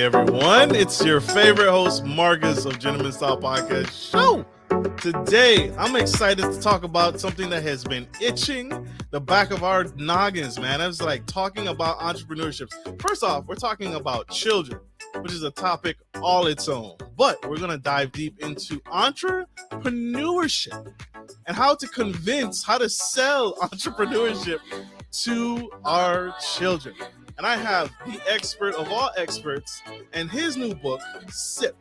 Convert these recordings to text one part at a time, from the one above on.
everyone. It's your favorite host, Marcus of Gentleman Style Podcast Show. Today, I'm excited to talk about something that has been itching the back of our noggins, man. I was like talking about entrepreneurship. First off, we're talking about children, which is a topic all its own. But we're going to dive deep into entrepreneurship and how to sell entrepreneurship to our children. And I have the expert of all experts and his new book, Sip,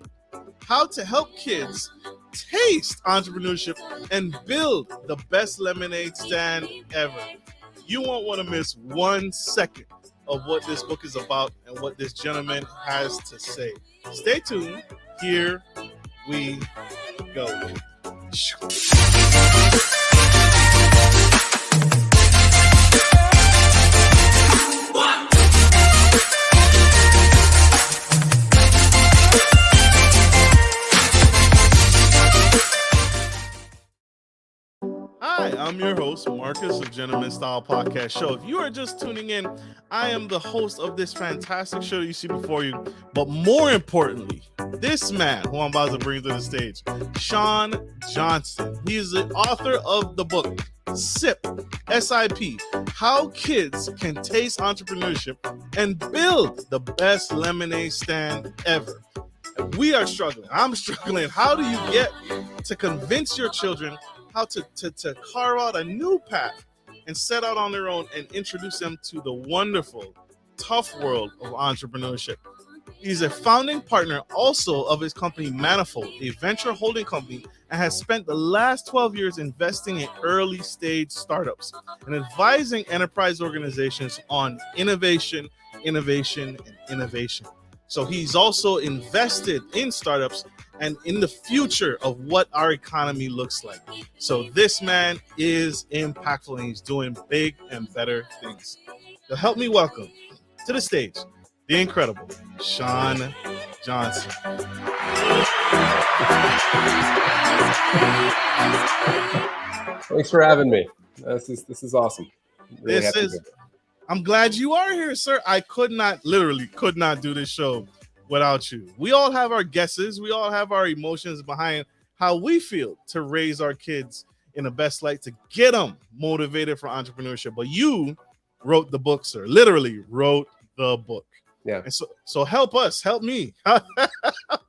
How to Help Kids Taste Entrepreneurship and Build the Best Lemonade Stand Ever. You won't want to miss 1 second of what this book is about and what this gentleman has to say. Stay tuned. Here we go. Hi, I'm your host, Marcus of Gentleman Style Podcast Show. If you are just tuning in, I am the host of this fantastic show you see before you. But more importantly, this man who I'm about to bring to the stage, Sean Johnson. He is the author of the book, SIP, S-I-P, How Kids Can Taste Entrepreneurship and Build the Best Lemonade Stand Ever. We are struggling. I'm struggling. How do you get to convince your children how to carve out a new path and set out on their own and introduce them to the wonderful, tough world of entrepreneurship? He's a founding partner also of his company Manifold, a venture holding company, and has spent the last 12 years investing in early stage startups and advising enterprise organizations on innovation. So he's also invested in startups and in the future of what our economy looks like. So this man is impactful and he's doing big and better things. So help me welcome to the stage the incredible Sean Johnson. Thanks for having me. This is awesome. Really I'm glad you are here, sir. I could not do this show without you. We all have our guesses. We all have our emotions behind how we feel to raise our kids in the best light, to get them motivated for entrepreneurship. But you wrote the book, sir. Literally wrote the book. Yeah. And so help me,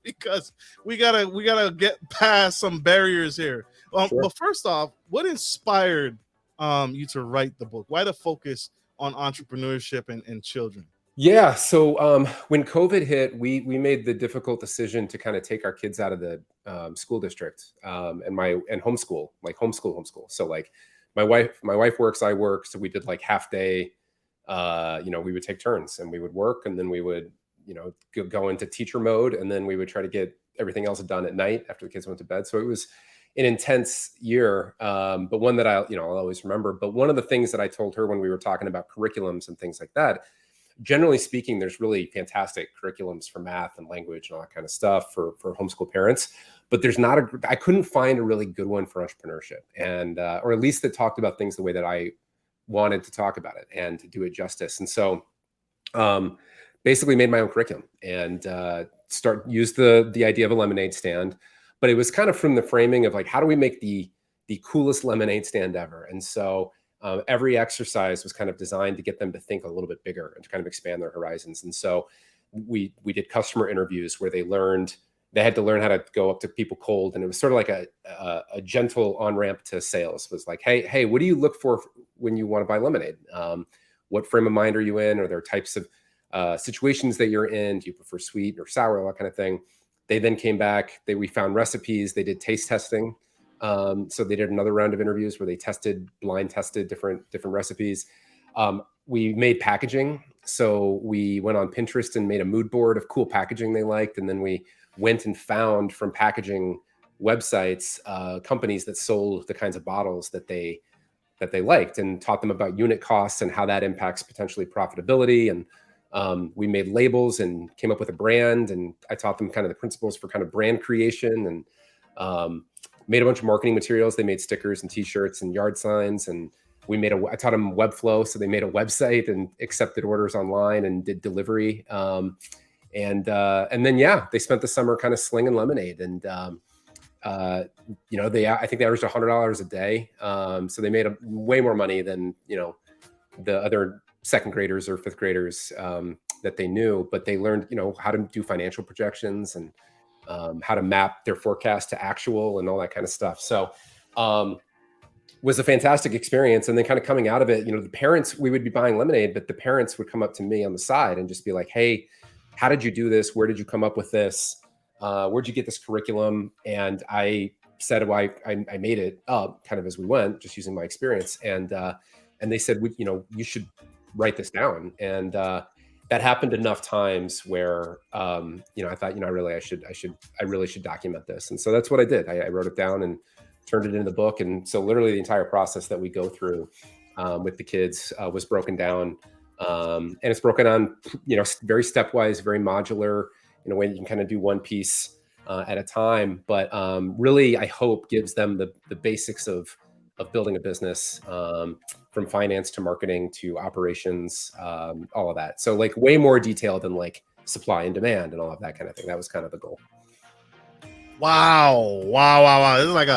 because we gotta get past some barriers here. Sure. But first off, what inspired you to write the book? Why the focus on entrepreneurship and children? Yeah. So when COVID hit, we made the difficult decision to kind of take our kids out of the school district and homeschool. So like my wife works, I work. So we did like half day. We would take turns and we would work, and then we would go into teacher mode, and then we would try to get everything else done at night after the kids went to bed. So it was an intense year, but one that I'll always remember. But one of the things that I told her when we were talking about curriculums and things like that, generally speaking, there's really fantastic curriculums for math and language and all that kind of stuff for homeschool parents, but I couldn't find a really good one for entrepreneurship, and or at least that talked about things the way that I wanted to talk about it and to do it justice. And so basically made my own curriculum and use the idea of a lemonade stand, but it was kind of from the framing of like, how do we make the coolest lemonade stand ever? And so every exercise was kind of designed to get them to think a little bit bigger and to kind of expand their horizons. And so we did customer interviews where they had to learn how to go up to people cold. And it was sort of like a gentle on-ramp to sales. It was like, hey, what do you look for when you want to buy lemonade? What frame of mind are you in? Are there types of situations that you're in? Do you prefer sweet or sour, all that kind of thing? They then came back, we found recipes, they did taste testing. So they did another round of interviews where they blind tested different recipes. We made packaging. So we went on Pinterest and made a mood board of cool packaging they liked. And then we went and found from packaging websites, companies that sold the kinds of bottles that they liked, and taught them about unit costs and how that impacts potentially profitability. And we made labels and came up with a brand, and I taught them kind of the principles for kind of brand creation, and made a bunch of marketing materials. They made stickers and t-shirts and yard signs, and I taught them Webflow. So they made a website and accepted orders online and did delivery. And then, yeah, they spent the summer kind of slinging lemonade. And, I think they averaged $100 a day. So they made way more money than, the other second graders or fifth graders that they knew, but they learned, how to do financial projections and how to map their forecast to actual and all that kind of stuff. So was a fantastic experience. And then kind of coming out of it, the parents, we would be buying lemonade, but the parents would come up to me on the side and just be like, hey, how did you do this? Where did you come up with this? Where'd you get this curriculum? And I said, well, I made it up kind of as we went, just using my experience. And they said, you should write this down. And that happened enough times where, I thought, I really should document this. And so that's what I did. I wrote it down and turned it into the book. And so literally the entire process that we go through with the kids was broken down. And it's broken on, very stepwise, very modular, in a way that you can kind of do one piece at a time. But really, I hope gives them the basics of building a business, from finance to marketing to operations, all of that. So like way more detailed than like supply and demand and all of that kind of thing. That was kind of the goal. Wow. This is like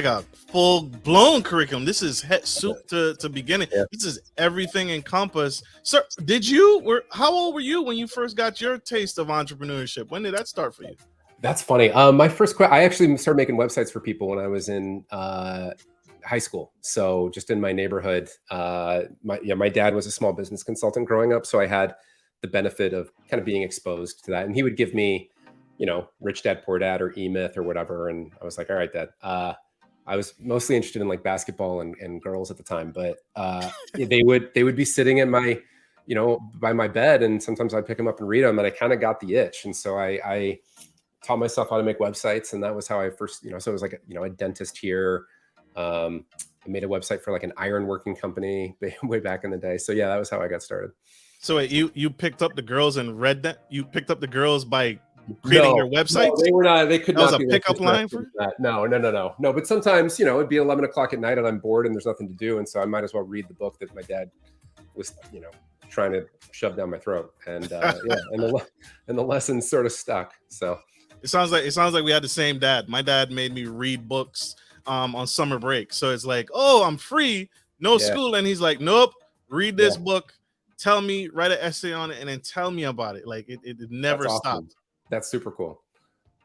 a full blown curriculum. This is soup to beginning. Yeah. This is everything encompassed. Sir, how old were you when you first got your taste of entrepreneurship? When did that start for you? That's funny. I actually started making websites for people when I was in high school. So just in my neighborhood, my dad was a small business consultant growing up. So I had the benefit of kind of being exposed to that. And he would give me, Rich Dad, Poor Dad or E-Myth or whatever. And I was like, all right, Dad. I was mostly interested in like basketball and girls at the time, but they would be sitting in my, by my bed. And sometimes I'd pick them up and read them, and I kind of got the itch. And so I taught myself how to make websites. And that was how I first, so it was like, a dentist here. I made a website for like an ironworking company way back in the day. So yeah, that was how I got started. So wait, you picked up the girls and read that? You picked up the girls by creating your website? No, they were not. They could that not was a pickup line for that. No. But sometimes, it'd be 11 o'clock at night and I'm bored and there's nothing to do, and so I might as well read the book that my dad was, trying to shove down my throat. And and the lessons sort of stuck. So it sounds like we had the same dad. My dad made me read books on summer break. So it's like, oh, I'm free, no school, and he's like, nope, read this book. Tell me, write an essay on it, and then tell me about it. Like it never stopped. That's super cool.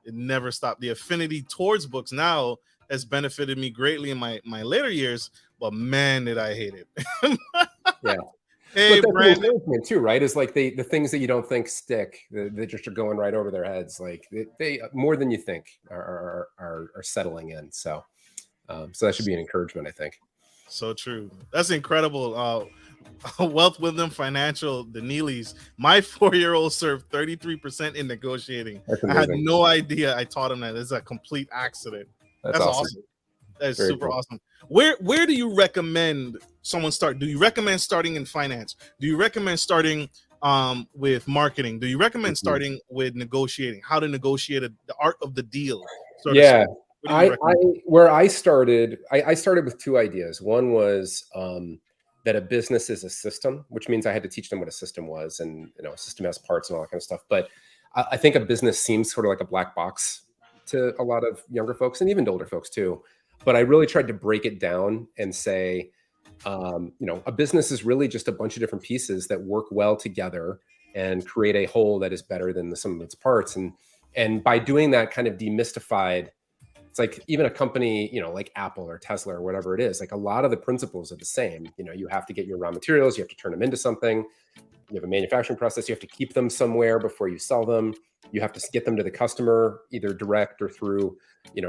It never stopped. The affinity towards books now has benefited me greatly in my later years, but man, did I hate it. Yeah. Hey, but Brandon. Too, right? Is like the things that you don't think stick, they just are going right over their heads. Like they more than you think are settling in. So that should be an encouragement, I think. So true. That's incredible. Wealth Wisdom Financial, the Neelys. My 4-year-old served 33% in negotiating. I had no idea I taught him that. It's a complete accident. That's awesome. That is super awesome. Where do you recommend someone start? Do you recommend starting in finance? Do you recommend starting with marketing? Do you recommend starting with negotiating? How to negotiate the art of the deal? Where I started with two ideas. One was that a business is a system, which means I had to teach them what a system was, and a system has parts and all that kind of stuff. But I think a business seems sort of like a black box to a lot of younger folks and even to older folks too. But I really tried to break it down and say, a business is really just a bunch of different pieces that work well together and create a whole that is better than the sum of its parts. And by doing that, kind of demystified. It's like even a company, like Apple or Tesla or whatever it is, like a lot of the principles are the same. You have to get your raw materials, you have to turn them into something. You have a manufacturing process, you have to keep them somewhere before you sell them. You have to get them to the customer, either direct or through,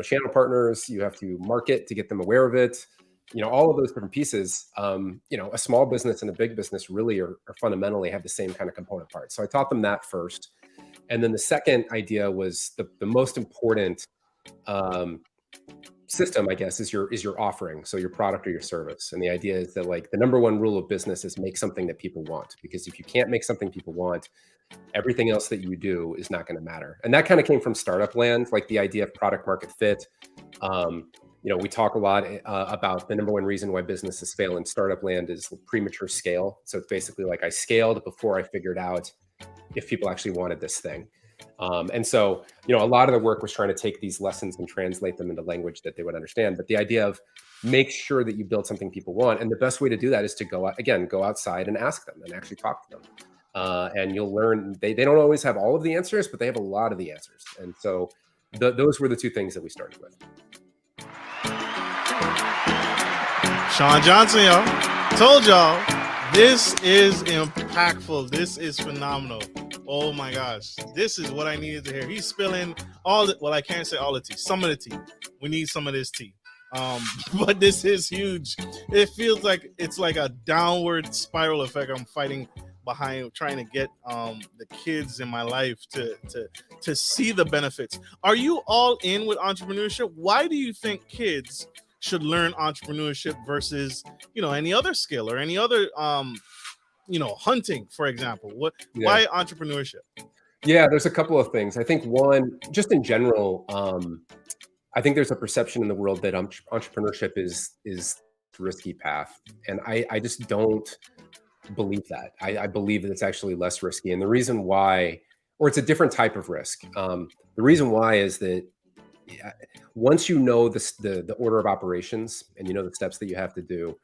channel partners. You have to market to get them aware of it. All of those different pieces, a small business and a big business really are fundamentally have the same kind of component parts. So I taught them that first. And then the second idea was the most important system, I guess, is your offering. So your product or your service. And the idea is that like the number one rule of business is make something that people want, because if you can't make something people want, everything else that you do is not going to matter. And that kind of came from startup land, like the idea of product market fit. We talk a lot about the number one reason why businesses fail in startup land is premature scale. So it's basically like I scaled before I figured out if people actually wanted this thing. And so, a lot of the work was trying to take these lessons and translate them into language that they would understand. But the idea of make sure that you build something people want. And the best way to do that is to go outside and ask them and actually talk to them. And you'll learn they don't always have all of the answers, but they have a lot of the answers. And so those were the two things that we started with. Sean Johnson, y'all. Told y'all, this is impactful. This is phenomenal. Oh my gosh. This is what I needed to hear. He's spilling I can't say all the tea, some of the tea. We need some of this tea. But this is huge. It feels like it's like a downward spiral effect. I'm fighting behind trying to get the kids in my life to see the benefits. Are you all in with entrepreneurship? Why do you think kids should learn entrepreneurship versus, any other skill or any other, hunting, for example? Why entrepreneurship? Yeah, there's a couple of things. I think one, just in general, I think there's a perception in the world that entrepreneurship is a risky path. And I just don't believe that. I believe that it's actually less risky. And the reason why, or it's a different type of risk. The reason why is that once you know the order of operations and you know the steps that you have to do,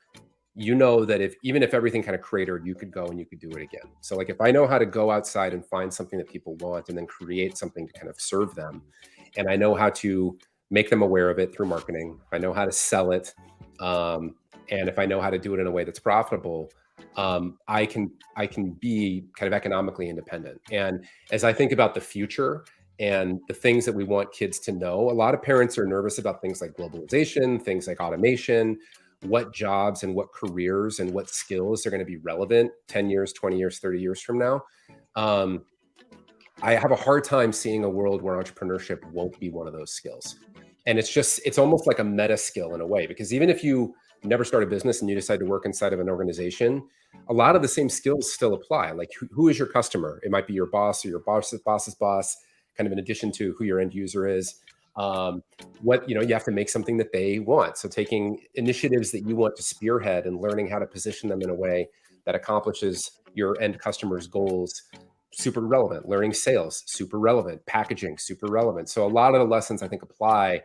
you know that even if everything kind of cratered, you could go and you could do it again. So like if I know how to go outside and find something that people want and then create something to kind of serve them, and I know how to make them aware of it through marketing, if I know how to sell it, and if I know how to do it in a way that's profitable, I can be kind of economically independent. And as I think about the future and the things that we want kids to know, a lot of parents are nervous about things like globalization, things like automation, what jobs and what careers and what skills are going to be relevant 10 years, 20 years, 30 years from now. I have a hard time seeing a world where entrepreneurship won't be one of those skills. And it's almost like a meta skill in a way, because even if you never start a business and you decide to work inside of an organization, a lot of the same skills still apply. Like who is your customer? It might be your boss or your boss's boss's boss, kind of in addition to who your end user is. You have to make something that they want. So taking initiatives that you want to spearhead and learning how to position them in a way that accomplishes your end customer's goals, super relevant. Learning sales, super relevant. Packaging, super relevant. So a lot of the lessons I think apply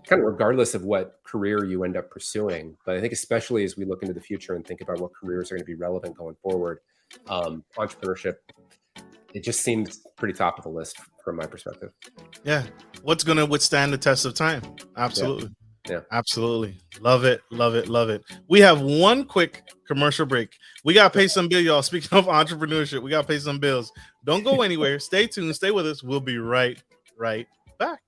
kind of regardless of what career you end up pursuing. But I think especially as we look into the future and think about what careers are going to be relevant going forward, entrepreneurship, it just seems pretty top of the list from my perspective. Yeah. What's going to withstand the test of time? Absolutely. Yeah. Absolutely. Love it. Love it. Love it. We have one quick commercial break. We got to pay some bill, y'all. Speaking of entrepreneurship, we got to pay some bills. Don't go anywhere. Stay tuned. Stay with us. We'll be right back.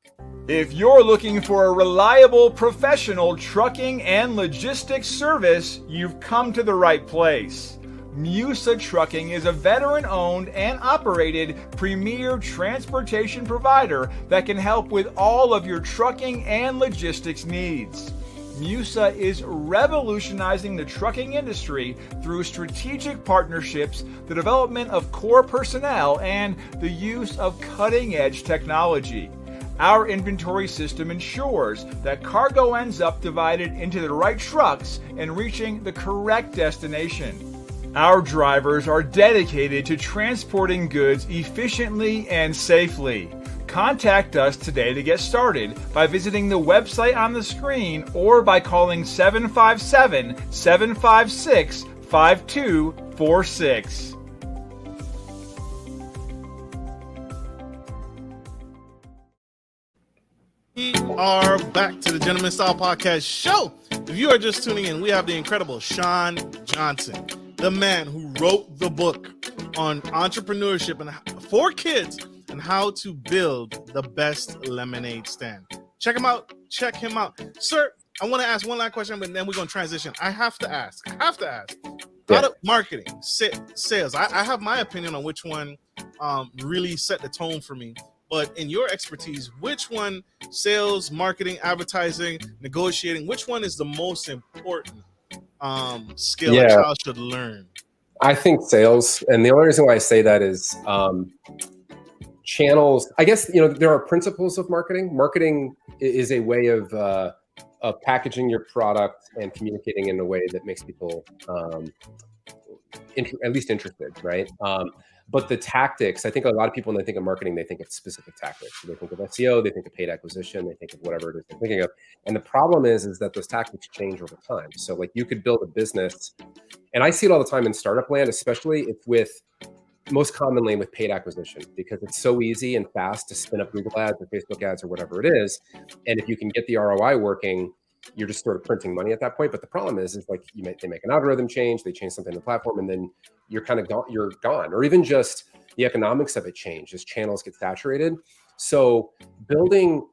If you're looking for a reliable, professional trucking and logistics service, you've come to the right place. Musa Trucking is a veteran-owned and operated premier transportation provider that can help with all of your trucking and logistics needs. Musa is revolutionizing the trucking industry through strategic partnerships, the development of core personnel, and the use of cutting-edge technology. Our inventory system ensures that cargo ends up divided into the right trucks and reaching the correct destination. Our drivers are dedicated to transporting goods efficiently and safely. Contact us today to get started by visiting the website on the screen or by calling 757-756-5246. We are back to the Gentleman Style Podcast show. If you are just tuning in, we have the incredible Sean Johnson, the man who wrote the book on entrepreneurship and for kids and how to build the best lemonade stand. Check him out. Check him out. Sir, I want to ask one last question, but then we're going to transition. I have to ask. Out of marketing, sales, I have my opinion on which one really set the tone for me. But in your expertise, which one, sales, marketing, advertising, negotiating, which one is the most important skill a child should learn? I think sales. And the only reason why I say that is channels. I guess, there are principles of marketing. Marketing is a way of packaging your product and communicating in a way that makes people at least interested, right? But the tactics, I think a lot of people, when they think of marketing, they think of specific tactics. So they think of SEO, they think of paid acquisition, they think of whatever it is they're thinking of. And the problem is that those tactics change over time. So like you could build a business, and I see it all the time in startup land, especially if with most commonly with paid acquisition, because it's so easy and fast to spin up Google ads or Facebook ads or whatever it is. And if you can get the ROI working, you're just sort of printing money at that point. But the problem is like they make an algorithm change, they change something in the platform, and then you're kind of you're gone. Or even just the economics of it change as channels get saturated. So building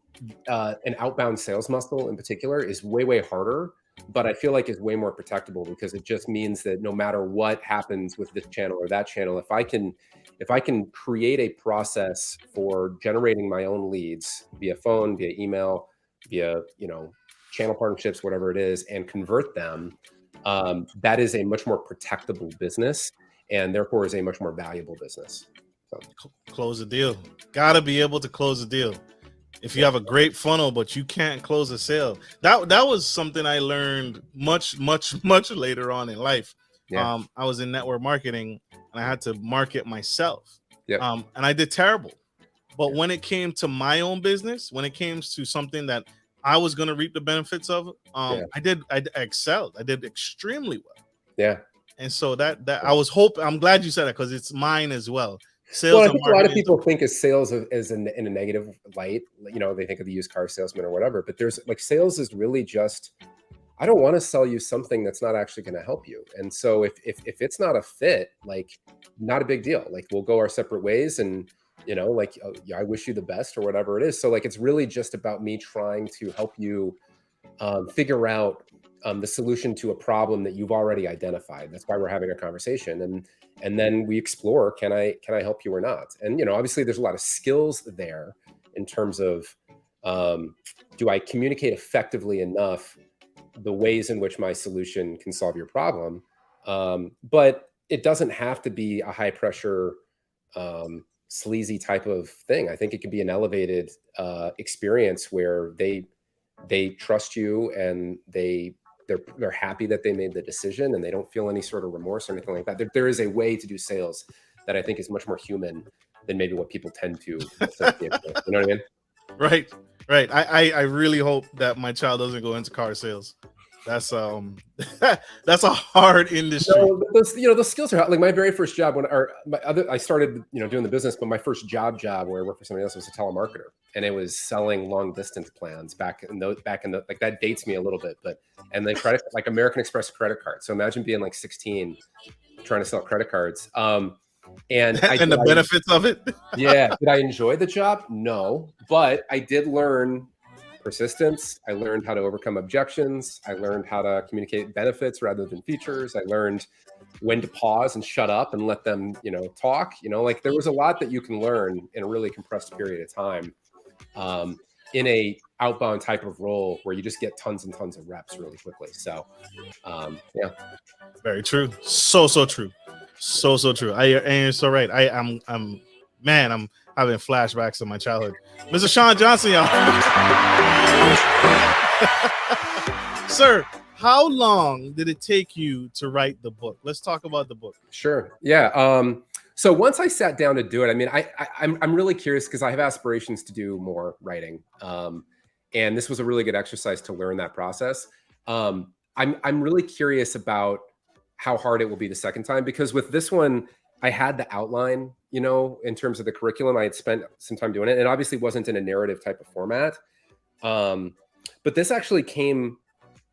an outbound sales muscle in particular is way, way harder, but I feel like is way more protectable, because it just means that no matter what happens with this channel or that channel, if I can create a process for generating my own leads via phone, via email, via, channel partnerships, whatever it is, and convert them, that is a much more protectable business, and therefore is a much more valuable business. So. Close a deal. Gotta be able to close a deal. If you have a great funnel, but you can't close a sale, that was something I learned much later on in life. Yeah. I was in network marketing and I had to market myself. Yep. And I did terrible. But when it came to my own business, when it came to something that I was going to reap the benefits of, I excelled. I did extremely well. Yeah. And so that I was hoping, I'm glad you said that, because it's mine as well. Sales. Well, I think a lot of people think of sales as in a negative light. They think of the used car salesman or whatever, but there's like sales is really just, I don't want to sell you something that's not actually going to help you. And so if it's not a fit, like not a big deal. Like we'll go our separate ways, and I wish you the best or whatever it is. So like, it's really just about me trying to help you figure out the solution to a problem that you've already identified. That's why we're having a conversation. And then we explore, can I help you or not? And, obviously there's a lot of skills there in terms of, do I communicate effectively enough the ways in which my solution can solve your problem? But it doesn't have to be a high pressure, sleazy type of thing. I think it could be an elevated experience where they trust you, and they're happy that they made the decision, and they don't feel any sort of remorse or anything like that. There is a way to do sales that I think is much more human than maybe what people tend to associate with. You know what I mean? Right. I really hope that my child doesn't go into car sales. That's that's a hard industry. No, those skills are like my very first job I started doing the business, but my first job where I worked for somebody else was a telemarketer, and it was selling long distance plans back in the like, that dates me a little bit, and then credit, like American Express credit cards. So imagine being like 16 trying to sell credit cards. And the benefits of it. Yeah. Did I enjoy the job? No, but I did learn persistence. I learned how to overcome objections. I learned how to communicate benefits rather than features. I learned when to pause and shut up and let them, talk. Like there was a lot that you can learn in a really compressed period of time, in a outbound type of role where you just get tons and tons of reps really quickly. So, yeah. Very true. So true. So true. And you're so right. I'm having flashbacks of my childhood. Mr. Sean Johnson, y'all. Sir, how long did it take you to write the book? Let's talk about the book. Sure. Yeah. So once I sat down to do it, I mean, I'm really curious because I have aspirations to do more writing. And this was a really good exercise to learn that process. I'm really curious about how hard it will be the second time, because with this one, I had the outline, in terms of the curriculum. I had spent some time doing it, and obviously wasn't in a narrative type of format. But this actually came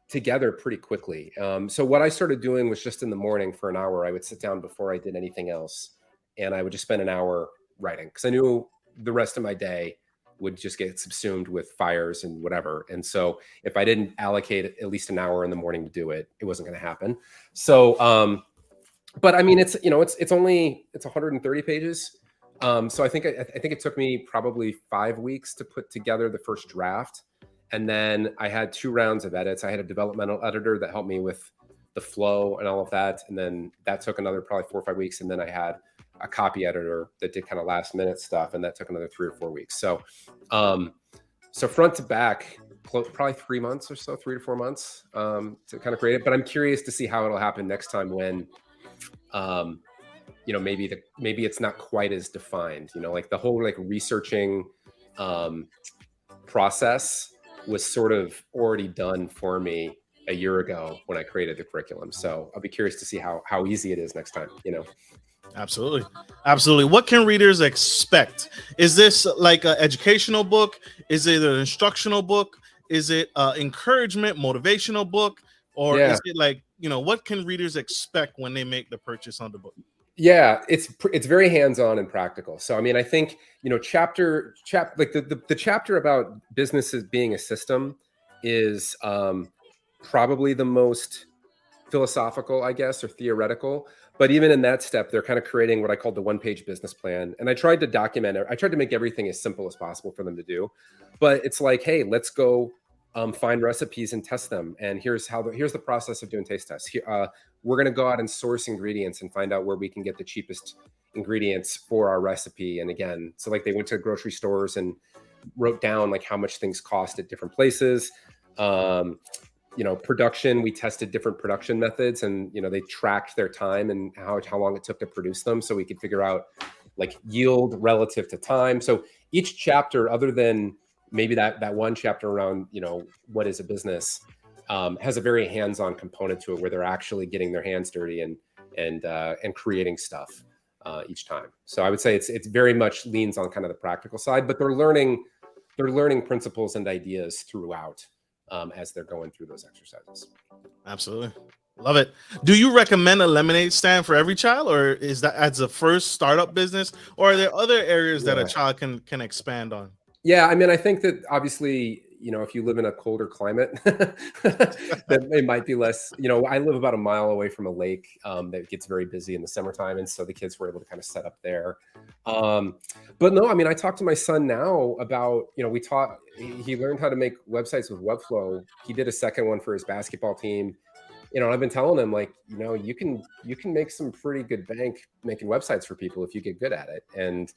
together pretty quickly. So what I started doing was just in the morning for an hour, I would sit down before I did anything else, and I would just spend an hour writing, because I knew the rest of my day would just get subsumed with fires and whatever. And so if I didn't allocate at least an hour in the morning to do it, it wasn't going to happen. So, but I mean, it's 130 pages. So I think it took me probably 5 weeks to put together the first draft. And then I had 2 rounds of edits. I had a developmental editor that helped me with the flow and all of that. And then that took another probably 4 or 5 weeks. And then I had a copy editor that did kind of last minute stuff. And that took another 3 or 4 weeks. So, so front to back, probably 3 months or so, 3 to 4 months, to kind of create it. But I'm curious to see how it'll happen next time when maybe it's not quite as defined, like the whole like researching process was sort of already done for me a year ago when I created the curriculum. So I'll be curious to see how easy it is next time, Absolutely. Absolutely. What can readers expect? Is this like an educational book? Is it an instructional book? Is it encouragement, motivational book? Or is it like, what can readers expect when they make the purchase on the book? Yeah, it's very hands-on and practical. So, I mean, I think, chapter like the chapter about businesses being a system is probably the most philosophical, I guess, or theoretical. But even in that step, they're kind of creating what I call the one-page business plan. And I tried to document it. I tried to make everything as simple as possible for them to do. But it's like, hey, let's go find recipes and test them. And here's the process of doing taste tests. We're going to go out and source ingredients and find out where we can get the cheapest ingredients for our recipe. And again, so like they went to grocery stores and wrote down like how much things cost at different places. Production, we tested different production methods, and they tracked their time and how long it took to produce them, so we could figure out like yield relative to time. So each chapter, other than maybe that one chapter around what is a business, has a very hands-on component to it where they're actually getting their hands dirty and creating stuff each time. So I would say it's very much leans on kind of the practical side, but they're learning principles and ideas throughout as they're going through those exercises. Absolutely. Love it. Do you recommend a lemonade stand for every child, or is that as a first startup business, or are there other areas that a child can expand on? Yeah, I mean, I think that obviously, if you live in a colder climate, that it might be less. I live about a mile away from a lake that gets very busy in the summertime, and so the kids were able to kind of set up there. But no, I mean, I talked to my son now about, he learned how to make websites with Webflow. He did a second one for his basketball team. I've been telling him, like, you can make some pretty good bank making websites for people if you get good at it. And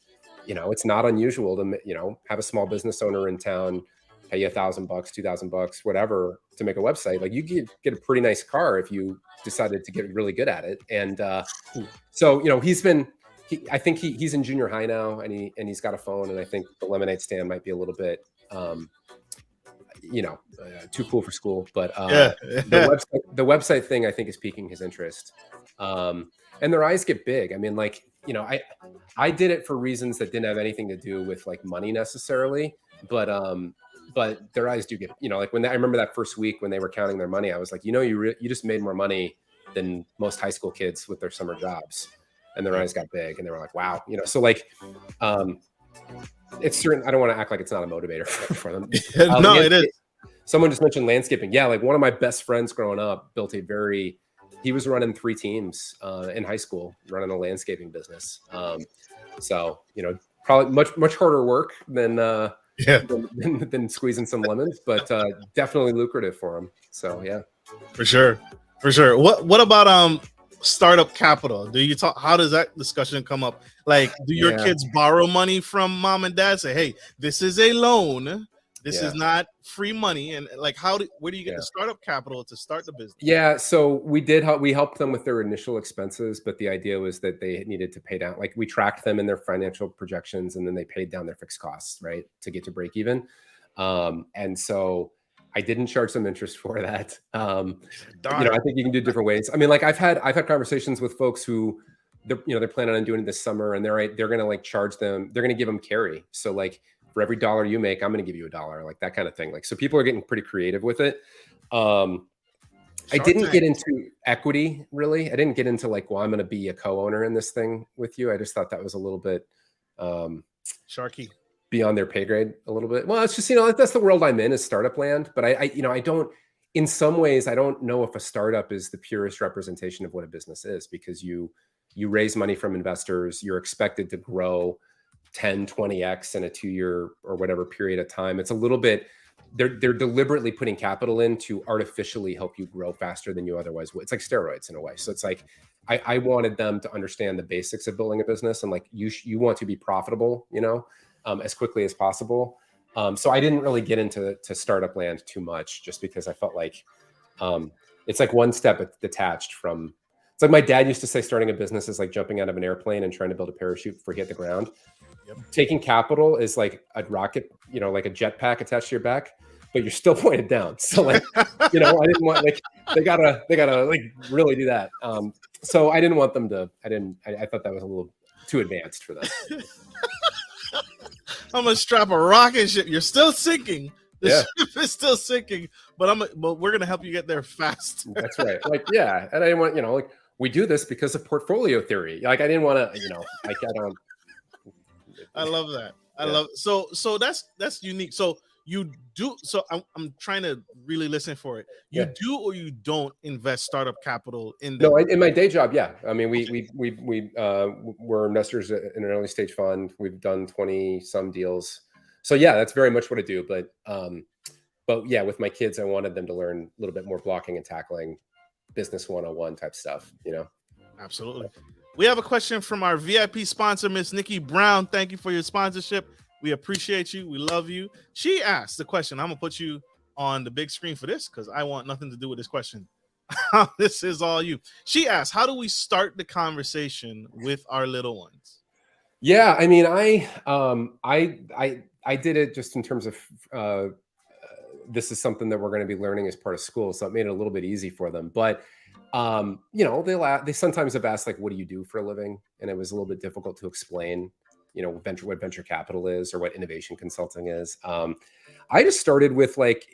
it's not unusual to have a small business owner in town pay you $1,000, $2,000, whatever, to make a website. Like, you get a pretty nice car if you decided to get really good at it. And so I think he's in junior high now, and he's got a phone. And I think the lemonade stand might be a little bit too cool for school, but the website thing I think is piquing his interest. And their eyes get big. I mean, like, I did it for reasons that didn't have anything to do with like money necessarily, but their eyes do get, like I remember that first week when they were counting their money, I was like, you just made more money than most high school kids with their summer jobs. And their eyes got big, and they were like, wow, so like, it's certain. I don't want to act like it's not a motivator for them. No, it is. Someone just mentioned landscaping. Yeah, like one of my best friends growing up built he was running 3 teams in high school, running a landscaping business. So probably much harder work than squeezing some lemons, but definitely lucrative for him. So yeah, for sure. What about startup capital? How does that discussion come up? Like, do your kids borrow money from mom and dad? Say, hey, this is a loan. This is not free money. And like, where do you get the startup capital to start the business? Yeah. So we helped them with their initial expenses, but the idea was that they needed to pay down, like we tracked them in their financial projections, and then they paid down their fixed costs, right, to get to break even. And so I didn't charge them interest for that. I think you can do different ways. I mean, like I've had conversations with folks who they're planning on doing it this summer, and they're going to like charge them. They're going to give them carry. So like, for every $1 you make, I'm going to give you $1, like that kind of thing. Like, so people are getting pretty creative with it. I didn't get into equity, really. I didn't get into like, well, I'm going to be a co-owner in this thing with you. I just thought that was a little bit sharky, beyond their pay grade a little bit. Well, it's just, that's the world I'm in, is startup land. But I don't, in some ways, I don't know if a startup is the purest representation of what a business is, because you raise money from investors, you're expected to grow 10, 20x in a 2-year or whatever period of time. It's a little bit, they're deliberately putting capital in to artificially help you grow faster than you otherwise would. It's like steroids in a way. So it's like, I wanted them to understand the basics of building a business, and like, you want to be profitable, as quickly as possible. So I didn't really get into startup land too much, just because I felt like it's like one step detached from It's like my dad used to say, starting a business is like jumping out of an airplane and trying to build a parachute before you hit the ground. Yep. Taking capital is like a rocket, like a jetpack attached to your back, but you're still pointed down. So like, I didn't want, like, they gotta like really do that. So I didn't want them to, I thought that was a little too advanced for them. I'm gonna strap a rocket ship. You're still sinking. The Yeah. ship is still sinking, but we're gonna help you get there fast. That's right. Like, yeah. And I didn't want, like, we do this because of portfolio theory. Like, I didn't want to, like, I don't. I love that. I love it. So that's unique. So you do. So I'm trying to really listen for it. You do or you don't invest startup capital in them? No, in my day job, yeah. I mean, we're investors in an early stage fund. We've done 20 some deals. So yeah, that's very much what I do. But yeah, with my kids, I wanted them to learn a little bit more blocking and tackling, business 101 type stuff. Absolutely. We have a question from our VIP sponsor, Miss Nikki Brown. Thank you for your sponsorship. We appreciate you. We love you. She asked the question. I'm gonna put you on the big screen for this because I want nothing to do with this question. This is all you. She asked, how do we start the conversation with our little ones? Yeah, I mean, I did it just in terms of this is something that we're going to be learning as part of school, so it made it a little bit easy for them. But they sometimes have asked, like, what do you do for a living? And it was a little bit difficult to explain, what venture capital is or what innovation consulting is. I just started with like,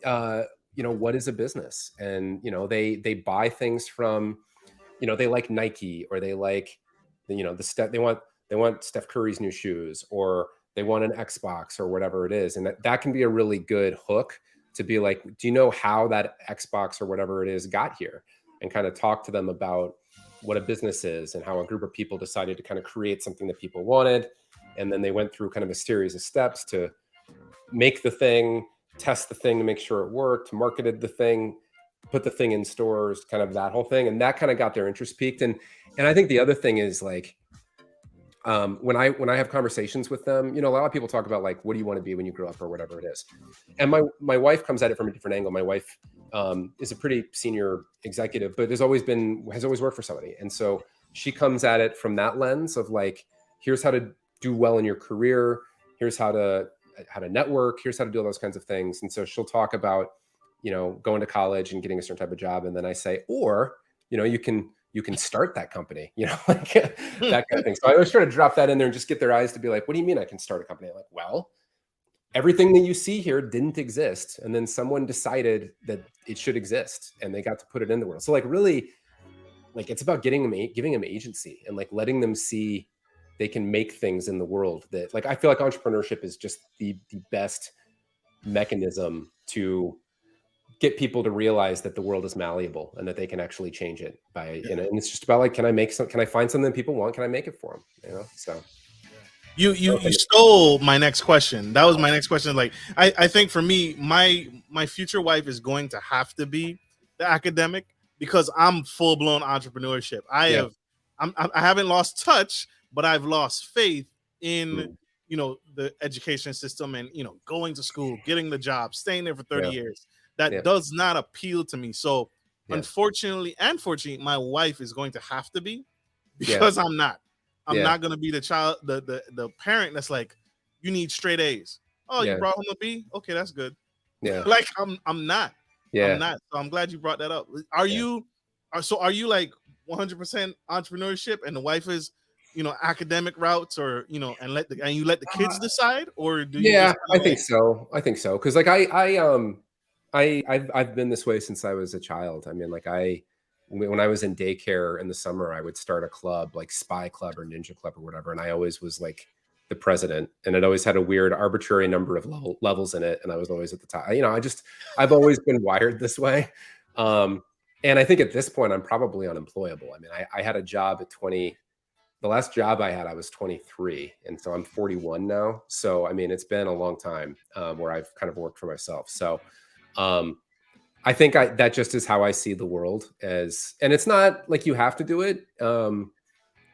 what is a business? And they buy things from, they like Nike, or they like, they want Steph Curry's new shoes, or they want an Xbox or whatever it is. And that can be a really good hook to be like, do you know how that Xbox or whatever it is got here? And kind of talk to them about what a business is and how a group of people decided to kind of create something that people wanted. And then they went through kind of a series of steps to make the thing, test the thing to make sure it worked, marketed the thing, put the thing in stores, kind of that whole thing. And that kind of got their interest peaked. And I think the other thing is like, when I have conversations with them, a lot of people talk about like, what do you want to be when you grow up or whatever it is. And my wife comes at it from a different angle. My wife is a pretty senior executive, but has always worked for somebody. And so she comes at it from that lens of like, here's how to do well in your career. Here's how to network. Here's how to do all those kinds of things. And so she'll talk about, going to college and getting a certain type of job. And then I say, or, you can start that company, like that kind of thing. So I always try to drop that in there and just get their eyes to be like, what do you mean I can start a company? I'm like, well, everything that you see here didn't exist. And then someone decided that it should exist and they got to put it in the world. So like really, like it's about giving them agency and like letting them see they can make things in the world that, like, I feel like entrepreneurship is just the best mechanism to get people to realize that the world is malleable and that they can actually change it by, and it's just about like, can I find something that people want? Can I make it for them? So you stole my next question. That was my next question. Like, I think for me, my future wife is going to have to be the academic because I'm full blown entrepreneurship. I haven't lost touch, but I've lost faith in, the education system and, going to school, getting the job, staying there for 30 years. That does not appeal to me. So unfortunately and fortunately, my wife is going to have to be, because I'm not going to be the child, the parent that's like, you need straight A's. Oh, you brought home a B? Okay, that's good. Yeah. Like I'm not. Yeah. I'm not. So I'm glad you brought that up. Are you like 100% entrepreneurship and the wife is, academic routes, or and you let the kids decide, or do you? Yeah, I think so. Because like I've been this way since I was a child. I mean, like when I was in daycare in the summer, I would start a club like Spy Club or Ninja Club or whatever. And I always was like the president, and it always had a weird arbitrary number of levels in it. And I was always at the top. I've always been wired this way. And I think at this point, I'm probably unemployable. I mean, I had a job at 20. The last job I had, I was 23. And so I'm 41 now. So, I mean, it's been a long time where I've kind of worked for myself. So, I think that just is how I see the world and it's not like you have to do it.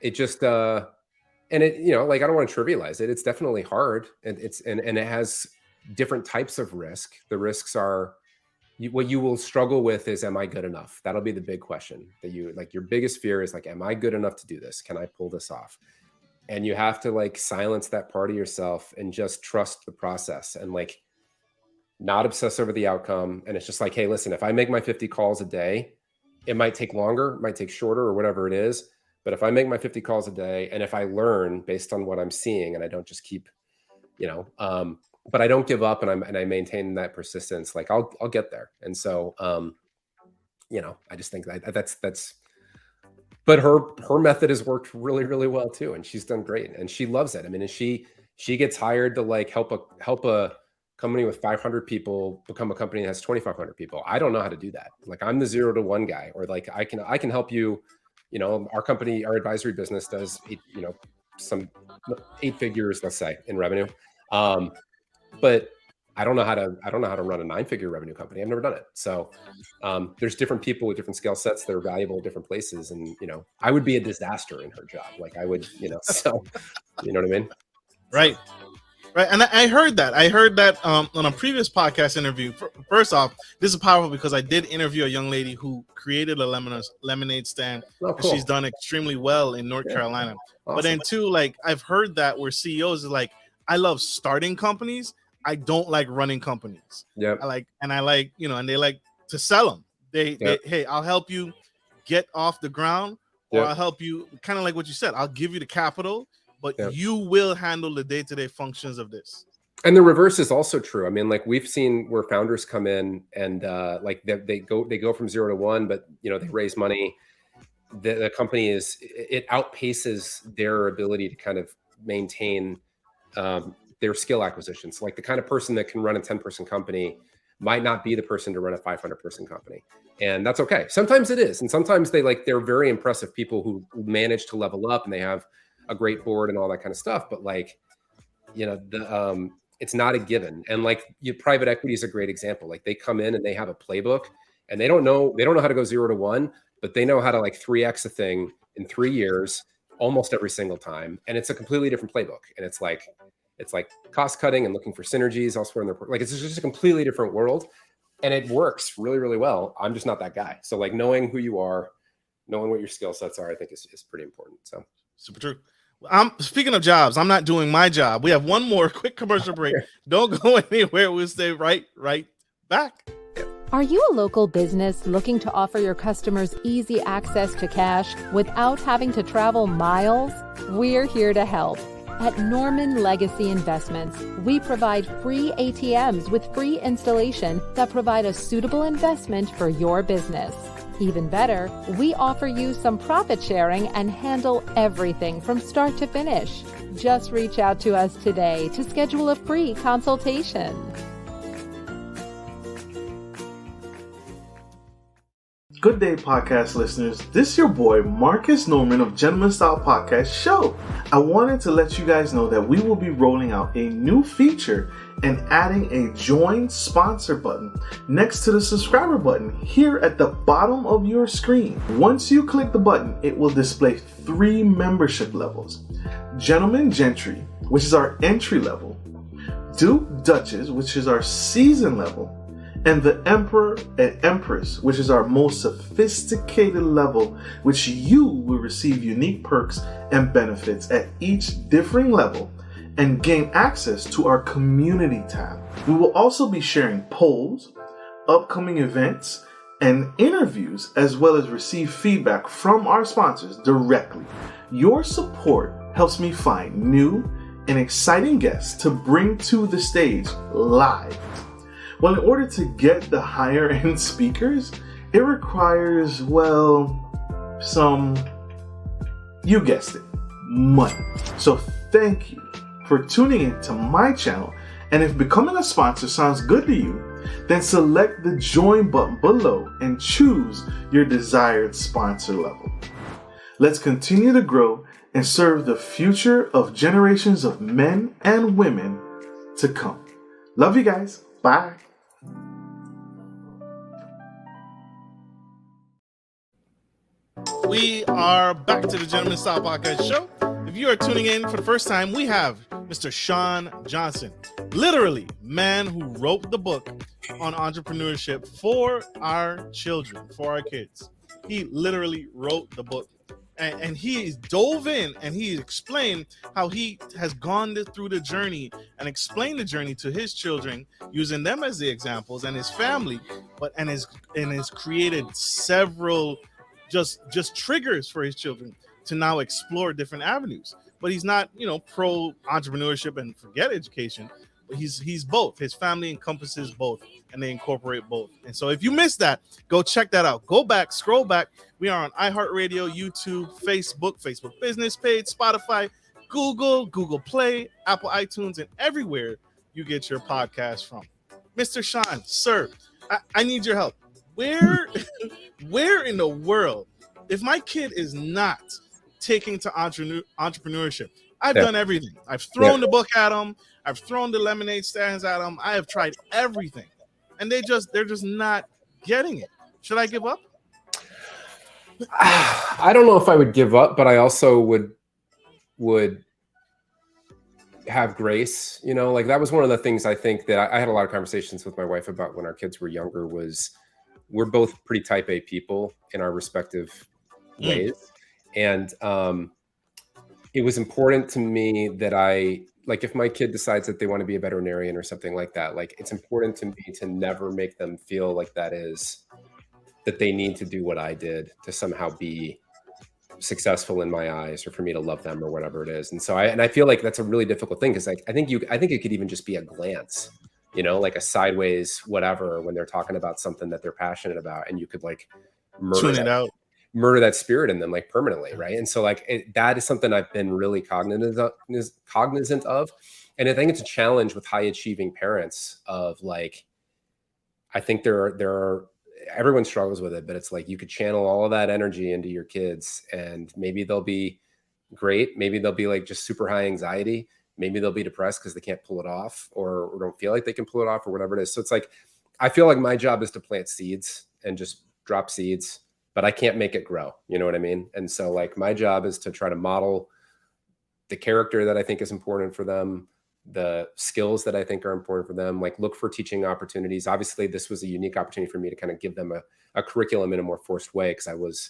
It just, and it, like, I don't want to trivialize it. It's definitely hard, and it has different types of risk. The risks are, what you will struggle with is, am I good enough? That'll be the big question that you like. Your biggest fear is like, am I good enough to do this? Can I pull this off? And you have to like silence that part of yourself and just trust the process and like not obsess over the outcome. And it's just like, hey, listen, if I make my 50 calls a day, it might take longer, it might take shorter or whatever it is. But if I make my 50 calls a day and if I learn based on what I'm seeing and I don't just keep, but I don't give up and I maintain that persistence, like I'll get there. And so, I just think that's, but her method has worked really, really well too. And she's done great and she loves it. I mean, and she gets hired to like help a company with 500 people become a company that has 2,500 people. I don't know how to do that. Like I'm the 0 to 1 guy, or like I can help you. Our company, our advisory business does, some 8 figures, let's say, in revenue. But I don't know how to run a 9-figure revenue company. I've never done it. So there's different people with different skill sets that are valuable in different places. And, I would be a disaster in her job. Like I would, so you know what I mean? Right. Right. And I heard that on a previous podcast interview. First off, this is powerful because I did interview a young lady who created a lemonade stand. Oh, and cool. She's done extremely well in North Carolina. Awesome. But then too, like I've heard that where CEOs are like, I love starting companies. I don't like running companies. Yeah. And they like to sell them. They hey, I'll help you get off the ground, or I'll help you, kind of like what you said. I'll give you the capital, but you will handle the day-to-day functions of this. And the reverse is also true. I mean, like we've seen where founders come in and like they go from 0 to 1, but they raise money. The company it outpaces their ability to kind of maintain their skill acquisitions. Like the kind of person that can run a 10-person company might not be the person to run a 500-person company. And that's okay. Sometimes it is. And sometimes they're very impressive people who manage to level up and they have a great board and all that kind of stuff. But like, it's not a given. And like private equity is a great example. Like they come in and they have a playbook and they don't know how to go 0 to 1, but they know how to like 3X a thing in 3 years, almost every single time. And it's a completely different playbook. And it's like cost cutting and looking for synergies elsewhere in their, like, it's just a completely different world and it works really, really well. I'm just not that guy. So like knowing who you are, knowing what your skill sets are, I think is pretty important. So super true. Speaking of jobs, I'm not doing my job. We have one more quick commercial break. Don't go anywhere. We'll stay right back. Are you a local business looking to offer your customers easy access to cash without having to travel miles? We're here to help. At Norman Legacy Investments, we provide free ATMs with free installation that provide a suitable investment for your business. Even better, we offer you some profit sharing and handle everything from start to finish. Just reach out to us today to schedule a free consultation. Good day, podcast listeners. This is your boy, Marcus Norman of Gentleman Style Podcast Show. I wanted to let you guys know that we will be rolling out a new feature and adding a join sponsor button next to the subscriber button here at the bottom of your screen. Once you click the button, it will display 3 membership levels. Gentleman Gentry, which is our entry level, Duke Duchess, which is our season level, and the Emperor and Empress, which is our most sophisticated level, which you will receive unique perks and benefits at each differing level and gain access to our community tab. We will also be sharing polls, upcoming events, and interviews, as well as receive feedback from our sponsors directly. Your support helps me find new and exciting guests to bring to the stage live. Well, in order to get the higher end speakers, it requires, you guessed it, money. So thank you for tuning in to my channel. And if becoming a sponsor sounds good to you, then select the join button below and choose your desired sponsor level. Let's continue to grow and serve the future of generations of men and women to come. Love you guys. Bye. We are back to the Gentleman Style Podcast Show. If you are tuning in for the first time, we have Mr. Sean Johnson, literally man who wrote the book, on entrepreneurship for our children, for our kids. He literally wrote the book. And he dove in and he explained how he has gone through the journey and explained the journey to his children, using them as the examples and his family, and has created several just triggers for his children to now explore different avenues. But he's not, pro entrepreneurship and forget education. But he's both. His family encompasses both, and they incorporate both. And so if you missed that, go check that out. Go back, scroll back. We are on iHeartRadio, YouTube, Facebook Business page, Spotify, Google Play, Apple iTunes, and everywhere you get your podcast from. Mr. Sean, sir, I need your help. Where in the world, if my kid is not taking to entrepreneurship, I've done everything. I've thrown the book at them. I've thrown the lemonade stands at them. I have tried everything, and they're just not getting it. Should I give up? I don't know if I would give up, but I also would have grace. Like that was one of the things I think that I had a lot of conversations with my wife about when our kids were younger. Was we're both pretty type A people in our respective ways, and it was important to me that if my kid decides that they want to be a veterinarian or something like that, like it's important to me to never make them feel like that they need to do what I did to somehow be successful in my eyes, or for me to love them, or whatever it is. And so I feel like that's a really difficult thing, because I think it could even just be a glance, like a sideways whatever, when they're talking about something that they're passionate about, and you could like murder that spirit in them, like permanently, right? And so that is something I've been really cognizant of, and I think it's a challenge with high achieving parents of like, I think there are everyone struggles with it, but it's like you could channel all of that energy into your kids, and maybe they'll be great, maybe they'll be like just super high anxiety, maybe they'll be depressed because they can't pull it off, or don't feel like they can pull it off, or whatever it is. So it's like I feel like my job is to plant seeds and just drop seeds, but I can't make it grow. You know what I mean? And so like my job is to try to model the character that I think is important for them, the skills that I think are important for them, like look for teaching opportunities. Obviously, this was a unique opportunity for me to kind of give them a curriculum in a more forced way, because I was,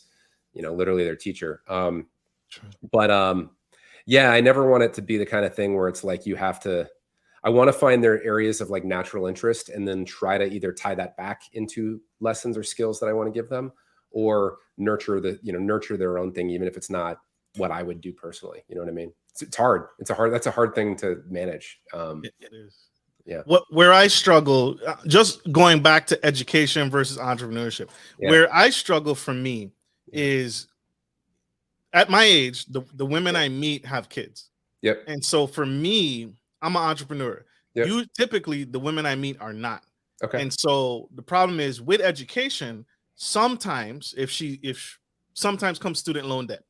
literally their teacher. But I never want it to be the kind of thing where it's like I want to find their areas of like natural interest, and then try to either tie that back into lessons or skills that I want to give them, or nurture their own thing, even if it's not what I would do personally. You know what I mean? It's hard. That's a hard thing to manage. It is. Yeah. Where I struggle, just going back to education versus entrepreneurship, where I struggle for me is at my age, the women I meet have kids. Yep. And so for me, I'm an entrepreneur. Yep. Typically the women I meet are not. Okay. And so the problem is with education, sometimes sometimes comes student loan debt.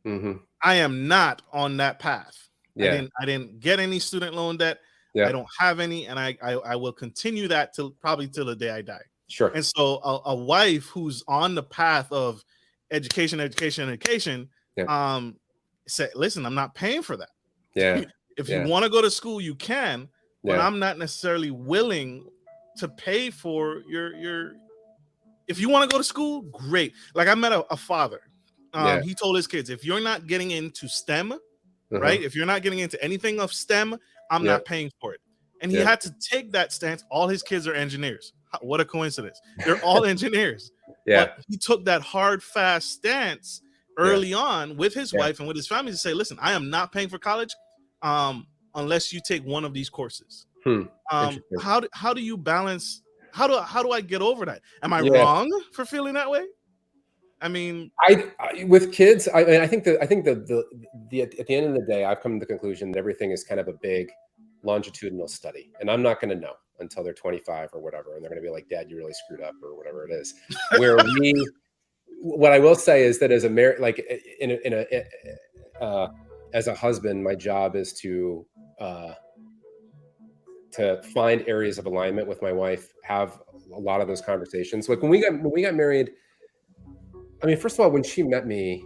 Mm-hmm. I am not on that path. Yeah. I didn't get any student loan debt. Yeah. I don't have any, and I will continue that till the day I die. Sure. And so a wife who's on the path of education, yeah. Say, listen, I'm not paying for that. Yeah. If you want to go to school, you can, but I'm not necessarily willing to pay for your. If you want to go to school, great. Like I met a father. He told his kids, if you're not getting into STEM, right? If you're not getting into anything of STEM, I'm not paying for it. And he had to take that stance. All his kids are engineers. What a coincidence. They're all engineers. Yeah. But he took that hard, fast stance early on with his wife and with his family to say, listen, I am not paying for college unless you take one of these courses. How do you balance? How do I get over that? Am I wrong for feeling that way? I mean, I with kids, I think at the end of the day, I've come to the conclusion that everything is kind of a big longitudinal study, and I'm not going to know until they're 25 or whatever, and they're going to be like, "Dad, you really screwed up," or whatever it is. What I will say is that as as a husband, my job is to find areas of alignment with my wife, have a lot of those conversations. Like when we got married. I mean, first of all, when she met me,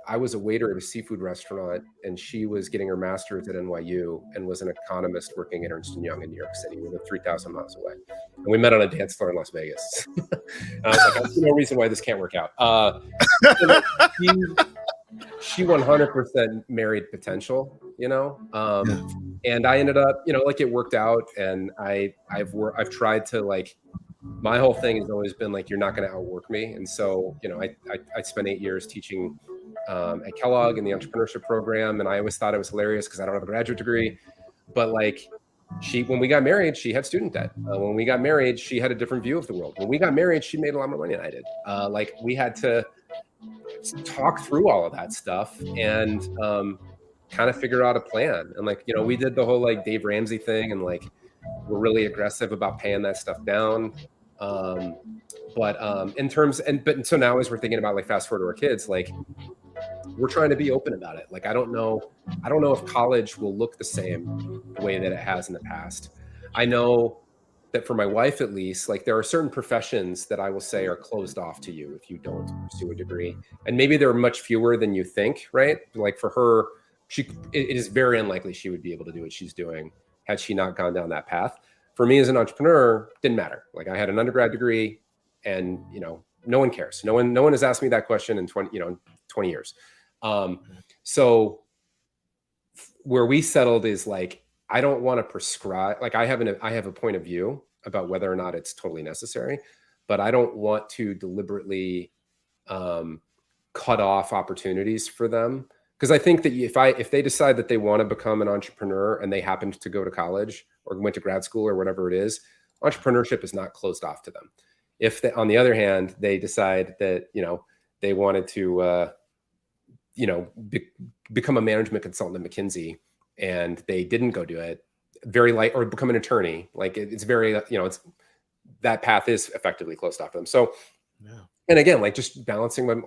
I was a waiter at a seafood restaurant, and she was getting her master's at NYU and was an economist working at Ernst & Young in New York City. We lived 3,000 miles away. And we met on a dance floor in Las Vegas. And I was like, I see no reason why this can't work out. She 100% married potential, and I ended up, like it worked out. And I've tried to, like, my whole thing has always been like, you're not going to outwork me. And so, I spent 8 years teaching at Kellogg in the entrepreneurship program. And I always thought it was hilarious because I don't have a graduate degree, but like, when we got married, she had student debt. When we got married, she had a different view of the world. When we got married, she made a lot more money than I did. Like, we had to talk through all of that stuff and kind of figure out a plan. And like, we did the whole like Dave Ramsey thing, and like, we're really aggressive about paying that stuff down. But so now as we're thinking about, like, fast forward to our kids, like, we're trying to be open about it. Like, I don't know if college will look the same the way that it has in the past. I know that for my wife, at least, like, there are certain professions that I will say are closed off to you if you don't pursue a degree. And maybe there are much fewer than you think, right? Like, for her, it is very unlikely she would be able to do what she's doing had she not gone down that path. For me as an entrepreneur, didn't matter. Like, I had an undergrad degree, and, no one cares. No one has asked me that question in 20 years. So where we settled is like, I don't want to prescribe, like, I have a point of view about whether or not it's totally necessary, but I don't want to deliberately cut off opportunities for them. Because I think that if they decide that they want to become an entrepreneur and they happened to go to college or went to grad school or whatever it is, entrepreneurship is not closed off to them. If on the other hand, they decide that, they wanted to, become a management consultant at McKinsey, and they didn't go do it, or become an attorney, like, it's very, it's, that path is effectively closed off to them. So, yeah. And again, like, just balancing and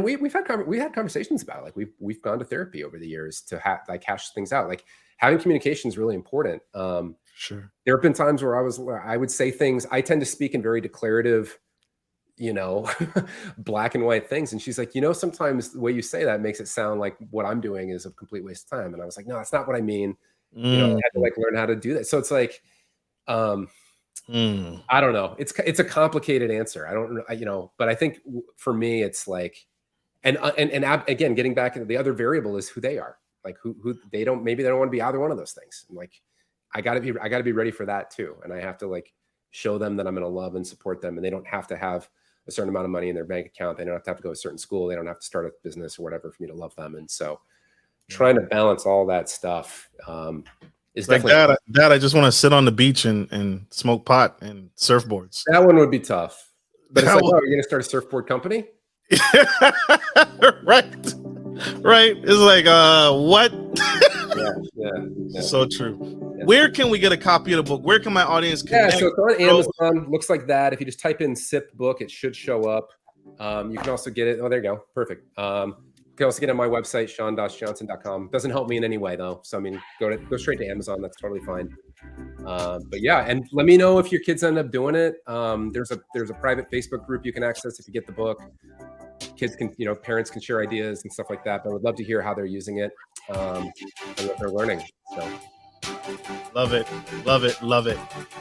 we had conversations about it. Like, we've gone to therapy over the years to hash things out. Like, having communication is really important. Sure. There have been times where I would say things. I tend to speak in very declarative, black and white things. And she's like, sometimes the way you say that makes it sound like what I'm doing is a complete waste of time. And I was like, no, that's not what I mean. I had to, like, learn how to do that. So it's like, I don't know. It's a complicated answer. I don't, but I think for me, it's like, and again, getting back into the other variable is who they are. Like, maybe they don't want to be either one of those things. And like, I gotta be ready for that too. And I have to, like, show them that I'm going to love and support them. And they don't have to have a certain amount of money in their bank account. They don't have to go to a certain school. They don't have to start a business or whatever for me to love them. And so trying to balance all that stuff, is like definitely that. I just want to sit on the beach and smoke pot and surfboards. That one would be tough. But it's like, oh, you're going to start a surfboard company? Right. It's like, what? Yeah. So true. Yeah. Where can we get a copy of the book? Where can my audience connect? Yeah, so it's on Amazon. Looks like that. If you just type in SIP book, it should show up. You can also get it. Oh, there you go. Perfect. You can also get it on my website, sean-johnson.com. Doesn't help me in any way, though. So, I mean, go straight to Amazon. That's totally fine. But yeah, and let me know if your kids end up doing it. There's a private Facebook group you can access if you get the book. Kids can, parents can share ideas and stuff like that. But I would love to hear how they're using it and what they're learning. So, love it.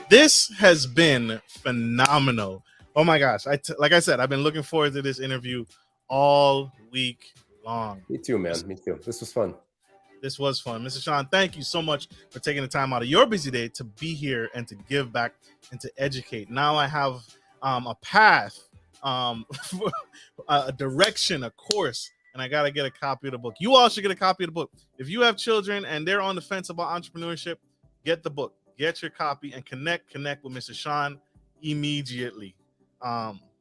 This has been phenomenal. Oh my gosh! Like I said, I've been looking forward to this interview all week long. Me too, man. Me too. This was fun. This was fun. Mr. Sean, thank you so much for taking the time out of your busy day to be here and to give back and to educate. Now I have a path, a direction, a course, and I got to get a copy of the book. You all should get a copy of the book. If you have children and they're on the fence about entrepreneurship, get the book, get your copy, and connect with Mr. Sean immediately.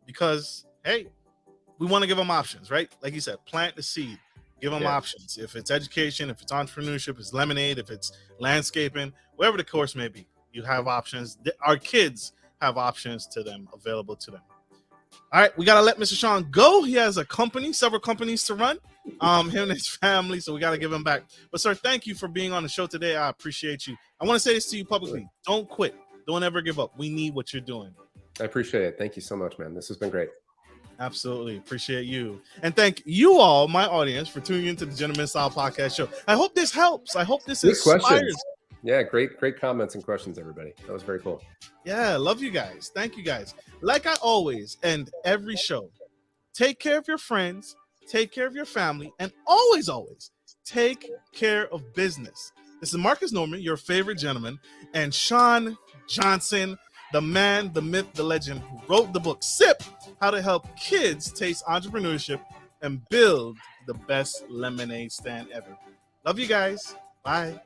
Because, hey, we want to give them options, right? Like you said, plant the seed. Give them options. If it's education, if it's entrepreneurship, if it's lemonade, if it's landscaping, whatever the course may be, you have options. Our kids have options to them, available to them. All right, we got to let Mr. Sean go. He has a company, several companies to run, him and his family, so we got to give him back. But, sir, thank you for being on the show today. I appreciate you. I want to say this to you publicly. Don't quit. Don't ever give up. We need what you're doing. I appreciate it. Thank you so much, man. This has been great. Absolutely. Appreciate you. And thank you all, my audience, for tuning into the Gentleman Style Podcast Show. I hope this helps. I hope this inspires. Yeah, great comments and questions, everybody. That was very cool. Yeah, love you guys. Thank you guys. Like I always end every show, take care of your friends, take care of your family, and always, always take care of business. This is Marcus Norman, your favorite gentleman, and Sean Johnson, the man, the myth, the legend, who wrote the book Sip, How to Help Kids Taste Entrepreneurship and Build the Best Lemonade Stand Ever. Love you guys. Bye.